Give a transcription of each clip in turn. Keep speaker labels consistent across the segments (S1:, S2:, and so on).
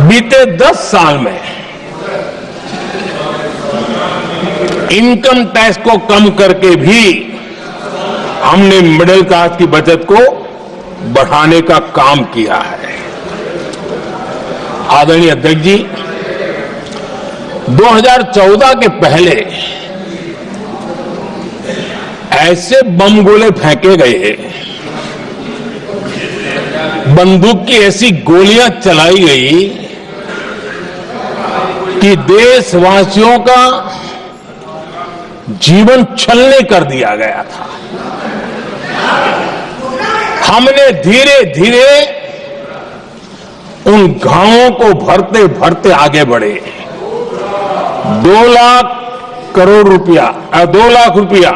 S1: बीते 10 साल में इनकम टैक्स को कम करके भी हमने मिडिल क्लास की बचत को बढ़ाने का काम किया है। आदरणीय अध्यक्ष जी, 2014 के पहले ऐसे बम गोले फेंके गए, बंदूक की ऐसी गोलियां चलाई गई कि देशवासियों का जीवन छलनी कर दिया गया था। हमने धीरे धीरे उन घावों को भरते भरते आगे बढ़े। 2 लाख करोड़ रुपया 2 लाख रुपया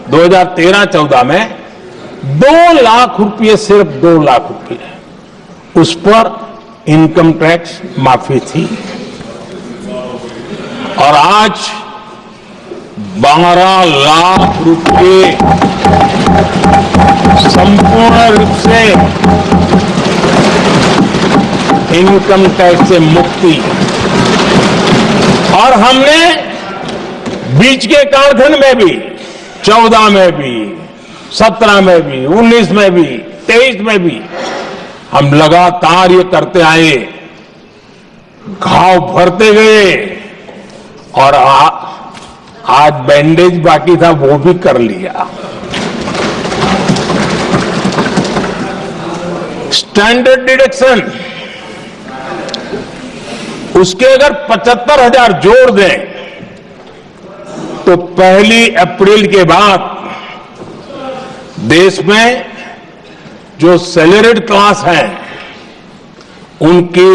S1: 2013-14 में 2 लाख रुपये, सिर्फ 2 लाख रुपये उस पर इनकम टैक्स माफी थी। और आज 12 लाख रुपये संपूर्ण रूप से इनकम टैक्स से मुक्ति। और हमने बीच के कालखंड में भी 14 में भी, 17 में भी, 19 में भी, 23 में भी हम लगातार ये करते आए, घाव भरते गए और आज बैंडेज बाकी था वो भी कर लिया। स्टैंडर्ड डिडक्शन उसके अगर 75,000 जोड़ दें तो 1 अप्रैल के बाद देश में जो सैलरीड क्लास है उनके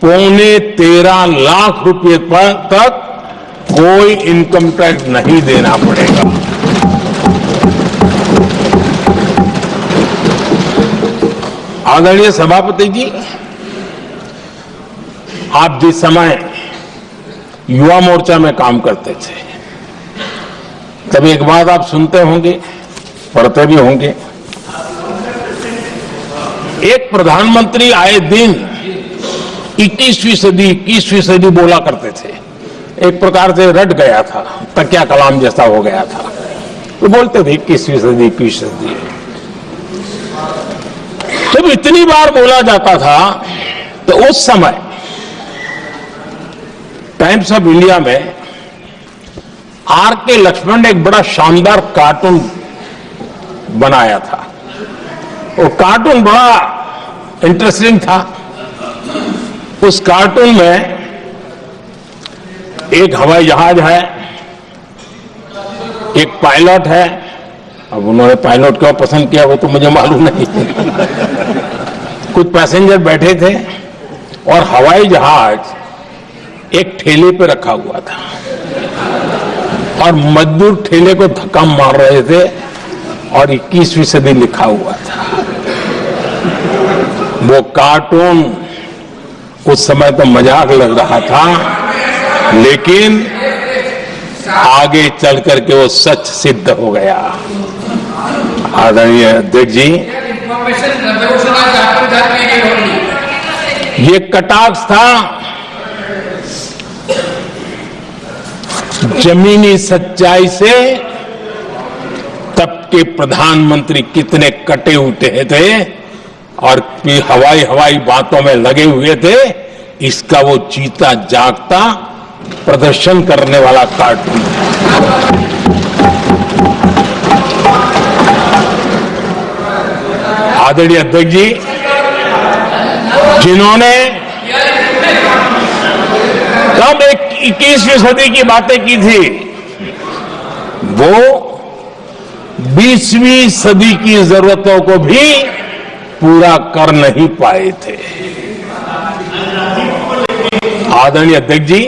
S1: 13.25 लाख रुपए तक कोई इनकम टैक्स नहीं देना पड़ेगा। आदरणीय सभापति जी, आप जिस समय युवा मोर्चा में काम करते थे तब एक बात आप सुनते होंगे, पढ़ते भी होंगे। एक प्रधानमंत्री आए दिन 21वीं सदी बोला करते थे। एक प्रकार से रट गया था, तकिया कलाम जैसा हो गया था, तो बोलते थे 21वीं सदी। जब इतनी बार बोला जाता था तो उस समय टाइम्स ऑफ इंडिया में आर.के. लक्ष्मण ने एक बड़ा शानदार कार्टून बनाया था। वो कार्टून बड़ा इंटरेस्टिंग था। उस कार्टून में एक हवाई जहाज है, एक पायलट है। अब उन्होंने पायलट क्यों पसंद किया वो तो मुझे मालूम नहीं। कुछ पैसेंजर बैठे थे और हवाई जहाज एक ठेले पे रखा हुआ था और मजदूर ठेले को धक्का मार रहे थे और 21वीं सदी लिखा हुआ था। वो कार्टून उस समय तो मजाक लग रहा था, लेकिन आगे चल करके वो सच सिद्ध हो गया। आदरणीय अध्यक्ष जी, ये कटाक्ष था जमीनी सच्चाई से। तब के प्रधानमंत्री कितने कटे उठे थे और हवाई बातों में लगे हुए थे, इसका वो जीता जागता प्रदर्शन करने वाला कार्टून है। आदरणीय अध्यक्ष जी, जिन्होंने तब 21वीं सदी की बातें की थी, वो 20वीं सदी की जरूरतों को भी पूरा कर नहीं पाए थे। आदरणीय अध्यक्ष जी,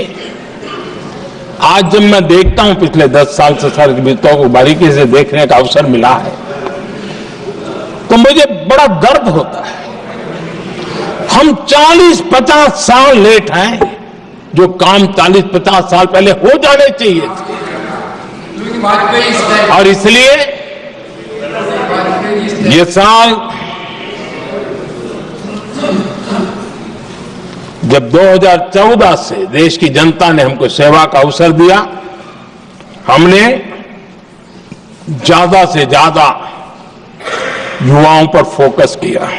S1: आज जब मैं देखता हूं, पिछले 10 साल से सर बीतों को बारीकी से देखने का अवसर मिला है, तो मुझे बड़ा दर्द होता है। हम 40-50 साल लेट हैं, जो काम 40-50 साल पहले हो जाने चाहिए थे। और इसलिए ये साल जब 2014 से देश की जनता ने हमको सेवा का अवसर दिया, हमने ज्यादा से ज्यादा युवाओं पर फोकस किया।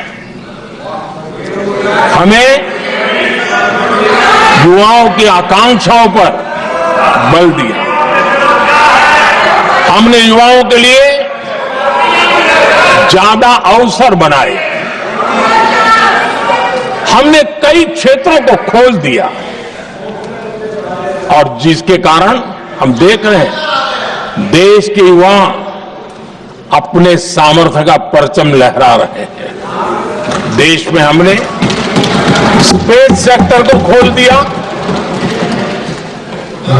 S1: हमें युवाओं की आकांक्षाओं पर बल दिया। हमने युवाओं के लिए ज्यादा अवसर बनाए। हमने कई क्षेत्रों को खोल दिया और जिसके कारण हम देख रहे हैं देश के युवा अपने सामर्थ्य का परचम लहरा रहे हैं। देश में हमने स्पेस सेक्टर को खोल दिया,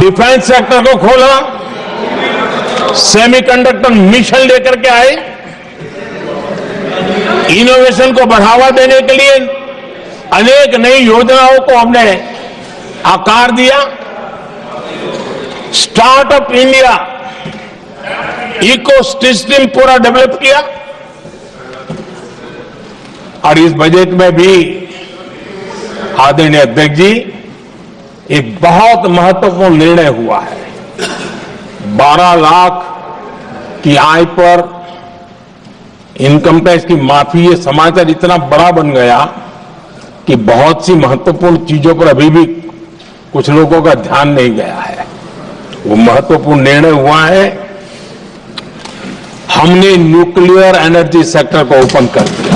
S1: डिफेंस सेक्टर को खोला, सेमीकंडक्टर मिशन लेकर के आए, इनोवेशन को बढ़ावा देने के लिए अनेक नई योजनाओं को हमने आकार दिया। स्टार्टअप इंडिया इकोसिस्टम पूरा डेवलप किया और इस बजट में भी आदरणीय अध्यक्ष जी एक बहुत महत्वपूर्ण निर्णय हुआ है। 12 लाख की आय पर इनकम टैक्स की माफी, ये समाचार इतना बड़ा बन गया कि बहुत सी महत्वपूर्ण चीजों पर अभी भी कुछ लोगों का ध्यान नहीं गया है। वो महत्वपूर्ण निर्णय हुआ है, हमने न्यूक्लियर एनर्जी सेक्टर को ओपन कर दिया।